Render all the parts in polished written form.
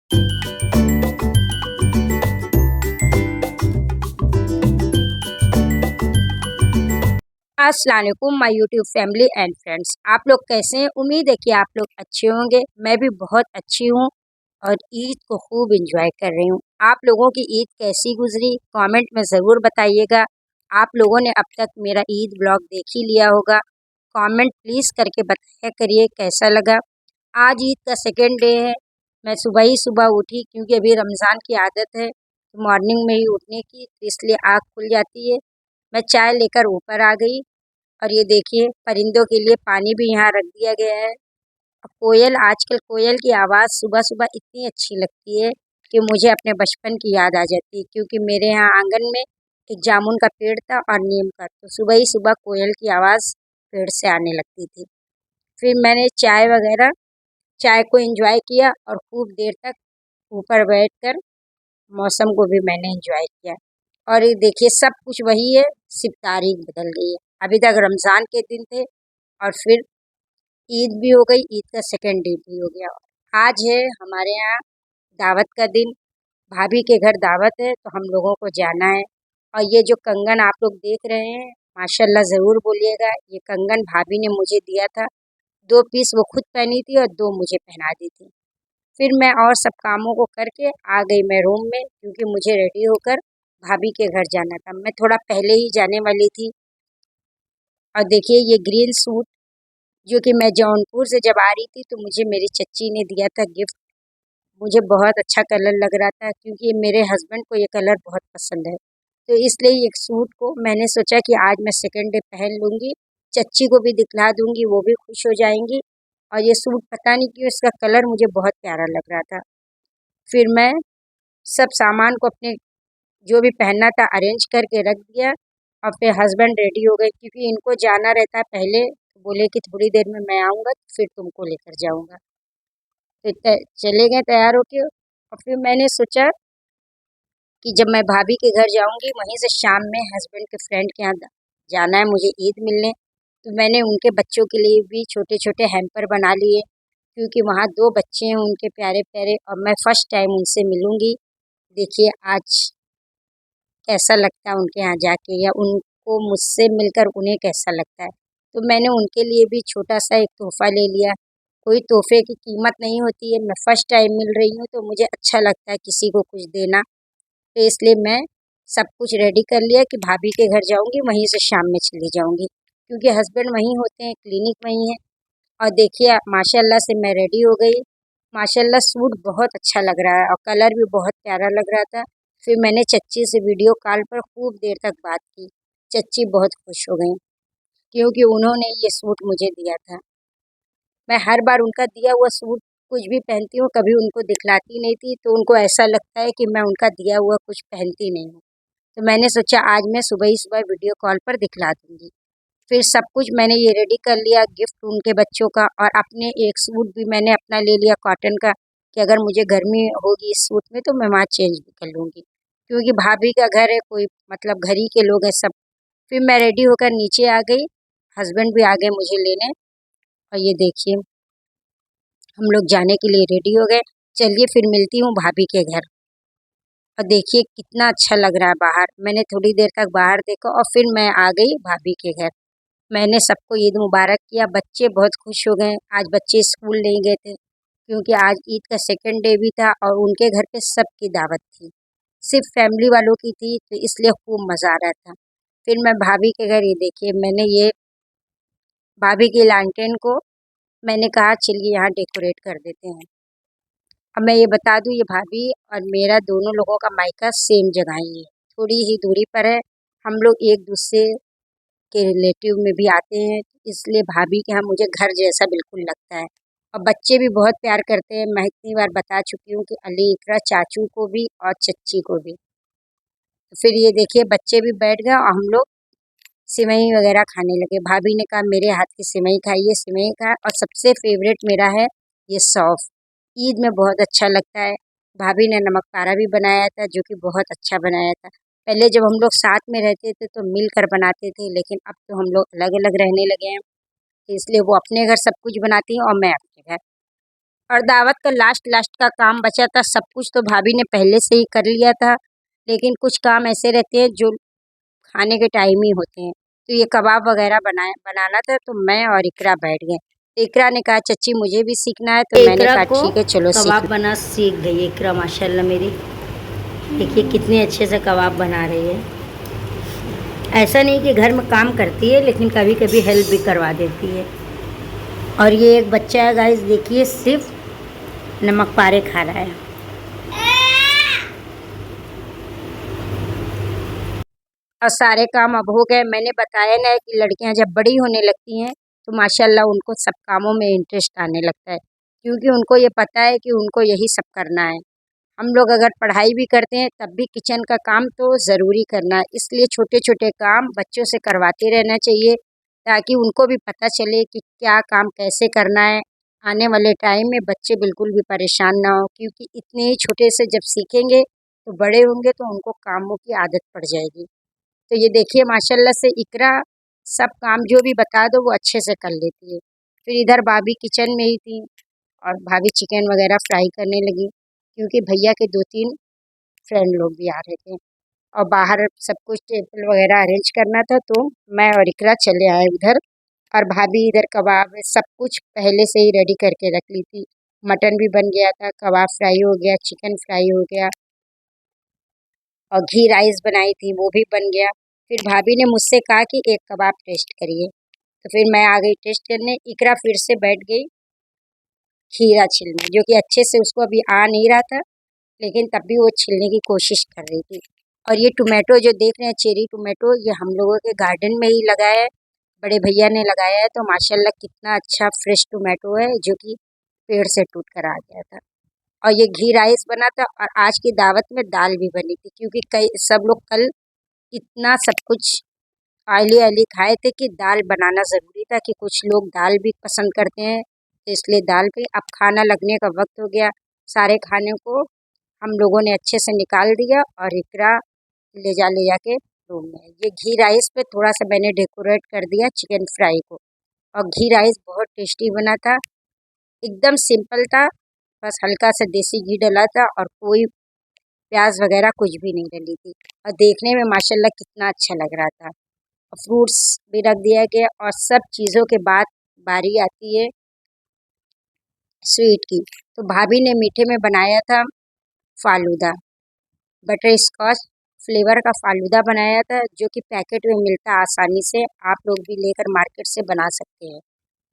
अस्सलाम वालेकुम my YouTube family and friends. आप लोग कैसे हैं? उम्मीद है कि आप लोग अच्छे होंगे। मैं भी बहुत अच्छी हूँ और ईद को खूब एंजॉय कर रही हूँ। आप लोगों की ईद कैसी गुजरी कमेंट में ज़रूर बताइएगा। आप लोगों ने अब तक मेरा ईद ब्लॉग देख ही लिया होगा। कमेंट प्लीज़ करके बताया करिए कैसा लगा। आज ईद का सेकेंड डे है। मैं सुबह ही सुबह उठी क्योंकि अभी रमज़ान की आदत है मॉर्निंग में ही उठने की, तो इसलिए आँख खुल जाती है। मैं चाय लेकर ऊपर आ गई और ये देखिए परिंदों के लिए पानी भी यहाँ रख दिया गया है। अब कोयल, आजकल कोयल की आवाज़ सुबह सुबह इतनी अच्छी लगती है कि मुझे अपने बचपन की याद आ जाती है, क्योंकि मेरे यहाँ आंगन में एक जामुन का पेड़ था और नीम का, तो सुबह ही सुबह कोयल की आवाज़ पेड़ से आने लगती थी। फिर मैंने चाय को एंजॉय किया और खूब देर तक ऊपर बैठकर मौसम को भी मैंने एंजॉय किया। और ये देखिए सब कुछ वही है, सिर्फ तारीख बदल गई है। अभी तक रमज़ान के दिन थे और फिर ईद भी हो गई, ईद का सेकेंड डे भी हो गया। आज है हमारे यहाँ दावत का दिन। भाभी के घर दावत है तो हम लोगों को जाना है। और ये जो कंगन आप लोग देख रहे हैं, माशाल्लाह ज़रूर बोलिएगा। ये कंगन भाभी ने मुझे दिया था। 2 पीस वो खुद पहनी थी और 2 मुझे पहना दी थी। फिर मैं और सब कामों को करके आ गई मैं रूम में, क्योंकि मुझे रेडी होकर भाभी के घर जाना था। मैं थोड़ा पहले ही जाने वाली थी। और देखिए ये ग्रीन सूट जो कि मैं जौनपुर से जब आ रही थी तो मुझे मेरी चच्ची ने दिया था गिफ्ट। मुझे बहुत अच्छा कलर लग रहा था, क्योंकि मेरे हस्बैंड को ये कलर बहुत पसंद है। तो इसलिए ये सूट को मैंने सोचा कि आज मैं सेकेंड डे पहन लूँगी, चच्ची को भी दिखला दूँगी, वो भी खुश हो जाएंगी। और ये सूट पता नहीं क्यों इसका कलर मुझे बहुत प्यारा लग रहा था। फिर मैं सब सामान को अपने जो भी पहनना था अरेंज करके रख दिया। और फिर हस्बैंड रेडी हो गए, क्योंकि इनको जाना रहता है पहले, तो बोले कि थोड़ी देर में मैं आऊँगा तो फिर तुमको लेकर जाऊँगा। तो चले गए तैयार होके। और फिर मैंने सोचा कि जब मैं भाभी के घर जाऊँगी वहीं से शाम में हस्बैंड के फ्रेंड के यहाँ जाना है मुझे ईद मिलने। तो मैंने उनके बच्चों के लिए भी छोटे छोटे हैम्पर बना लिए, क्योंकि वहाँ 2 बच्चे हैं उनके प्यारे प्यारे और मैं फ़र्स्ट टाइम उनसे मिलूँगी। देखिए आज कैसा लगता है उनके यहाँ जाके, या उनको मुझसे मिलकर उन्हें कैसा लगता है। तो मैंने उनके लिए भी छोटा-सा एक तोहफ़ा ले लिया। कोई तोहफ़े की कीमत नहीं होती है, मैं फ़र्स्ट टाइम मिल रही हूँ तो मुझे अच्छा लगता है किसी को कुछ देना। तो इसलिए मैं सब कुछ रेडी कर लिया कि भाभी के घर जाऊँगी, वहीं से शाम में चली जाऊँगी, क्योंकि हस्बैंड वहीं होते हैं, क्लिनिक वहीं है। और देखिए माशाल्लाह से मैं रेडी हो गई। माशाल्लाह सूट बहुत अच्छा लग रहा है और कलर भी बहुत प्यारा लग रहा था। फिर मैंने चच्ची से वीडियो कॉल पर खूब देर तक बात की। चच्ची बहुत खुश हो गईं, क्योंकि उन्होंने ये सूट मुझे दिया था। मैं हर बार उनका दिया हुआ सूट कुछ भी पहनती हूँ, कभी उनको दिखलाती नहीं थी, तो उनको ऐसा लगता है कि मैं उनका दिया हुआ कुछ पहनती नहीं हूँ। तो मैंने सोचा आज मैं सुबह ही सुबह वीडियो कॉल पर दिखला दूँगी। फिर सब कुछ मैंने ये रेडी कर लिया, गिफ्ट उनके बच्चों का, और अपने एक सूट भी मैंने अपना ले लिया कॉटन का, कि अगर मुझे गर्मी होगी इस सूट में तो मैं वहाँ चेंज भी कर लूँगी, क्योंकि भाभी का घर है, कोई मतलब घर ही के लोग हैं सब। फिर मैं रेडी होकर नीचे आ गई, हस्बैंड भी आ गए मुझे लेने। और ये देखिए हम लोग जाने के लिए रेडी हो गए। चलिए फिर मिलती हूँ भाभी के घर। और देखिए कितना अच्छा लग रहा है बाहर। मैंने थोड़ी देर तक बाहर देखा और फिर मैं आ गई भाभी के घर। मैंने सबको ईद मुबारक किया। बच्चे बहुत खुश हो गए। आज बच्चे स्कूल नहीं गए थे, क्योंकि आज ईद का सेकंड डे भी था और उनके घर पे सबकी दावत थी, सिर्फ फैमिली वालों की थी, तो इसलिए खूब मज़ा आ रहा था। फिर मैं भाभी के घर, ये देखिए मैंने ये भाभी की लालटेन को मैंने कहा चलिए यहाँ डेकोरेट कर देते हैं। अब मैं ये बता दूँ, ये भाभी और मेरा दोनों लोगों का मायका सेम जगह ही है, थोड़ी ही दूरी पर है। हम लोग एक दूसरे के रिलेटिव में भी आते हैं, इसलिए भाभी के यहाँ मुझे घर जैसा बिल्कुल लगता है। और बच्चे भी बहुत प्यार करते हैं। मैं इतनी बार बता चुकी हूँ कि अली इकरा चाचू को भी और चच्ची को भी। तो फिर ये देखिए बच्चे भी बैठ गए और हम लोग सिवई वगैरह खाने लगे। भाभी ने कहा मेरे हाथ की सिवई खाइए, सिवई खा, और सबसे फेवरेट मेरा है ये सौंफ, ईद में बहुत अच्छा लगता है। भाभी ने नमक पारा भी बनाया था, जो कि बहुत अच्छा बनाया था। पहले जब हम लोग साथ में रहते थे तो मिलकर बनाते थे, लेकिन अब तो हम लोग अलग अलग रहने लगे हैं, तो इसलिए वो अपने घर सब कुछ बनाती हैं और मैं अपने घर। और दावत का लास्ट का काम बचा था। सब कुछ तो भाभी ने पहले से ही कर लिया था, लेकिन कुछ काम ऐसे रहते हैं जो खाने के टाइम ही होते हैं। तो ये कबाब वगैरह बनाना था, तो मैं और इकरा बैठ गए। इकरा ने कहा चाची मुझे भी सीखना है, तो मैंने इकरा कहा को ठीक है चलो सीख कबाब लो। बना सीख गई इकरा माशाल्लाह मेरी। देखिए कितने अच्छे से कबाब बना रही है। ऐसा नहीं कि घर में काम करती है, लेकिन कभी कभी हेल्प भी करवा देती है। और ये एक बच्चा है गाइस, देखिए सिर्फ नमक पारे खा रहा है। और सारे काम अब हो गए। मैंने बताया ना कि लड़कियां जब बड़ी होने लगती हैं तो माशाल्लाह उनको सब कामों में इंटरेस्ट आने लगता है, क्योंकि उनको ये पता है कि उनको यही सब करना है। हम लोग अगर पढ़ाई भी करते हैं तब भी किचन का काम तो ज़रूरी करना है, इसलिए छोटे छोटे काम बच्चों से करवाते रहना चाहिए, ताकि उनको भी पता चले कि क्या काम कैसे करना है। आने वाले टाइम में बच्चे बिल्कुल भी परेशान ना हो, क्योंकि इतने ही छोटे से जब सीखेंगे तो बड़े होंगे तो उनको कामों की आदत पड़ जाएगी। तो ये देखिए माशाल्लाह से इकरा सब काम जो भी बता दो वो अच्छे से कर लेती है। फिर इधर भाभी किचन में ही थी और भाभी चिकन वगैरह फ्राई करने लगी, क्योंकि भैया के 2-3 फ्रेंड लोग भी आ रहे थे और बाहर सब कुछ टेबल वगैरह अरेंज करना था, तो मैं और इकरा चले आए उधर। और भाभी इधर कबाब सब कुछ पहले से ही रेडी करके रख ली थी। मटन भी बन गया था, कबाब फ्राई हो गया, चिकन फ्राई हो गया और घी राइस बनाई थी वो भी बन गया। फिर भाभी ने मुझसे कहा कि एक कबाब टेस्ट करिए, तो फिर मैं आ गई टेस्ट करने। इकरा फिर से बैठ गई खीरा छिलने, जो कि अच्छे से उसको अभी आ नहीं रहा था, लेकिन तब भी वो छिलने की कोशिश कर रही थी। और ये टोमेटो जो देख रहे हैं चेरी टोमेटो, ये हम लोगों के गार्डन में ही लगाया है, बड़े भैया ने लगाया है। तो माशाल्लाह कितना अच्छा फ्रेश टोमेटो है, जो कि पेड़ से टूट कर आ गया था। और ये घी राइस बना था और आज की दावत में दाल भी बनी थी, क्योंकि कई सब लोग कल इतना सब कुछ ऑयली ऑयली खाए थे कि दाल बनाना ज़रूरी था, कि कुछ लोग दाल भी पसंद करते हैं, तो इसलिए दाल भी। अब खाना लगने का वक्त हो गया, सारे खाने को हम लोगों ने अच्छे से निकाल दिया और इकरा ले जा के रूम में। ये घी राइस पे थोड़ा सा मैंने डेकोरेट कर दिया चिकन फ्राई को। और घी राइस बहुत टेस्टी बना था, एकदम सिंपल था, बस हल्का सा देसी घी डला था और कोई प्याज वगैरह कुछ भी नहीं डली थी। और देखने में माशाल्लाह कितना अच्छा लग रहा था। और फ्रूट्स भी रख दिया गया और सब चीज़ों के बाद बारी आती है स्वीट की। तो भाभी ने मीठे में बनाया था फालूदा, बटर स्कॉच फ्लेवर का फालूदा बनाया था, जो कि पैकेट में मिलता है आसानी से, आप लोग भी लेकर मार्केट से बना सकते हैं।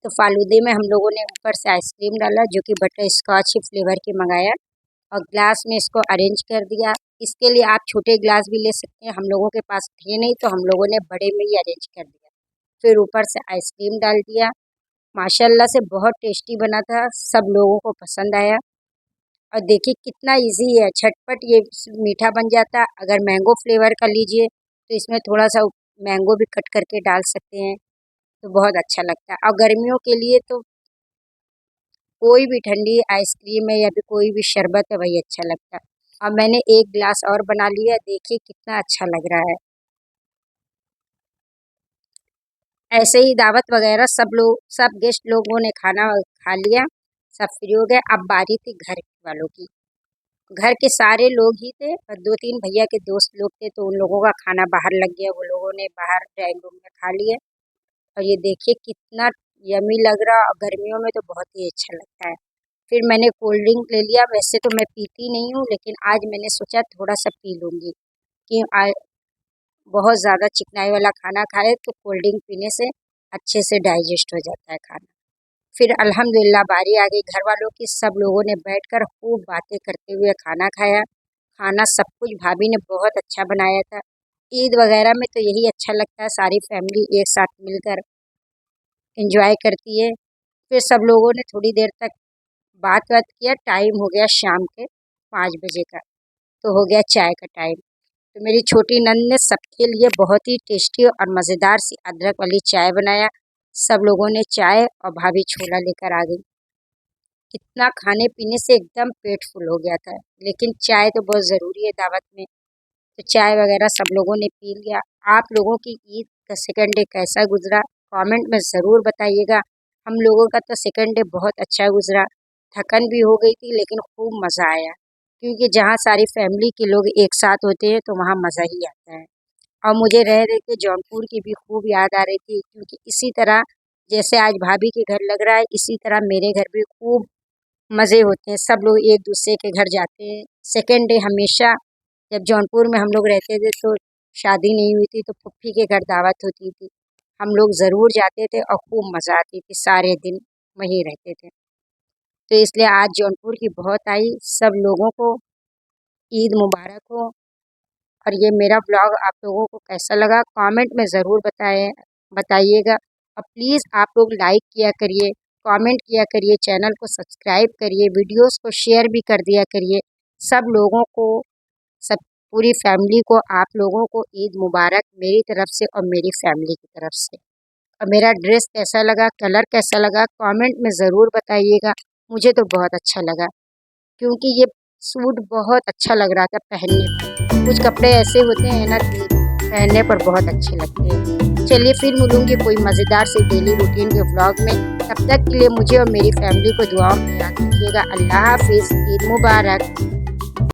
तो फालूदे में हम लोगों ने ऊपर से आइसक्रीम डाला, जो कि बटर स्कॉच ही फ्लेवर की मंगाया, और ग्लास में इसको अरेंज कर दिया। इसके लिए आप छोटे ग्लास भी ले सकते हैं, हम लोगों के पास थे नहीं तो हम लोगों ने बड़े में ही अरेंज कर दिया। फिर ऊपर से आइसक्रीम डाल दिया। माशाल्लाह से बहुत टेस्टी बना था, सब लोगों को पसंद आया। और देखिए कितना इजी है, झटपट ये मीठा बन जाता है। अगर मैंगो फ्लेवर का लीजिए तो इसमें थोड़ा सा मैंगो भी कट करके डाल सकते हैं, तो बहुत अच्छा लगता है। और गर्मियों के लिए तो कोई भी ठंडी आइसक्रीम है या फिर कोई भी शरबत है वही अच्छा लगता है। अब मैंने एक ग्लास और बना लिया, देखिए कितना अच्छा लग रहा है। ऐसे ही दावत वगैरह सब गेस्ट लोगों ने खाना खा लिया, सब फ्री हो गए। अब बारी थी घर वालों की। घर के सारे लोग ही थे और 2-3 भैया के दोस्त लोग थे, तो उन लोगों का खाना बाहर लग गया, वो लोगों ने बाहर ड्राइंग रूम में खा लिया। और ये देखिए कितना यमी लग रहा, और गर्मियों में तो बहुत ही अच्छा लगता है। फिर मैंने कोल्ड ड्रिंक ले लिया, वैसे तो मैं पीती नहीं हूँ, लेकिन आज मैंने सोचा थोड़ा सा पी लूँगी, कि बहुत ज़्यादा चिकनाई वाला खाना खाए तो कोल्ड ड्रिंक पीने से अच्छे से डाइजेस्ट हो जाता है खाना। फिर अल्हम्दुलिल्लाह बारी आ गई घर वालों की, सब लोगों ने बैठकर खूब बातें करते हुए खाना खाया। खाना सब कुछ भाभी ने बहुत अच्छा बनाया था। ईद वगैरह में तो यही अच्छा लगता है, सारी फैमिली एक साथ मिलकर एंजॉय करती है। फिर सब लोगों ने थोड़ी देर तक बात किया, टाइम हो गया शाम के 5 बजे का, तो हो गया चाय का टाइम। तो मेरी छोटी नंद ने सबके लिए बहुत ही टेस्टी और मज़ेदार सी अदरक वाली चाय बनाया। सब लोगों ने चाय और भाभी छोला लेकर आ गई। इतना खाने पीने से एकदम पेट फुल हो गया था, लेकिन चाय तो बहुत ज़रूरी है दावत में, तो चाय वगैरह सब लोगों ने पी लिया। आप लोगों की ईद का सेकंड डे कैसा गुजरा, कमेंट में ज़रूर बताइएगा। हम लोगों का तो सेकंड डे बहुत अच्छा गुजरा। थकन भी हो गई थी, लेकिन खूब मज़ा आया, क्योंकि जहाँ सारी फैमिली के लोग एक साथ होते हैं तो वहाँ मज़ा ही आता है। और मुझे रह रह के जौनपुर की भी खूब याद आ रही थी, क्योंकि इसी तरह जैसे आज भाभी के घर लग रहा है, इसी तरह मेरे घर भी खूब मज़े होते हैं। सब लोग एक दूसरे के घर जाते हैं। सेकेंड डे हमेशा जब जौनपुर में हम लोग रहते थे तो शादी नहीं हुई थी तो फूफी के घर दावत होती थी, हम लोग ज़रूर जाते थे और खूब मज़ा आती थी, सारे दिन वहीं रहते थे। तो इसलिए आज जौनपुर की बहुत आई, सब लोगों को ईद मुबारक हो। और ये मेरा ब्लॉग आप लोगों को कैसा लगा कमेंट में ज़रूर बताइएगा। और प्लीज़ आप लोग लाइक किया करिए, कमेंट किया करिए, चैनल को सब्सक्राइब करिए, वीडियोस को शेयर भी कर दिया करिए। सब लोगों को, सब पूरी फैमिली को, आप लोगों को ईद मुबारक मेरी तरफ से और मेरी फैमिली की तरफ से। और मेरा ड्रेस कैसा लगा, कलर कैसा लगा, कमेंट में ज़रूर बताइएगा। मुझे तो बहुत अच्छा लगा, क्योंकि ये सूट बहुत अच्छा लग रहा था पहनने पर। कुछ कपड़े ऐसे होते हैं ना कि पहनने पर बहुत अच्छे लगते हैं। चलिए फिर मिलूँगी कोई मज़ेदार से डेली रूटीन के व्लॉग में। तब तक के लिए मुझे और मेरी फैमिली को दुआओं में याद रखिएगा। अल्लाह हाफिज़, ईद मुबारक।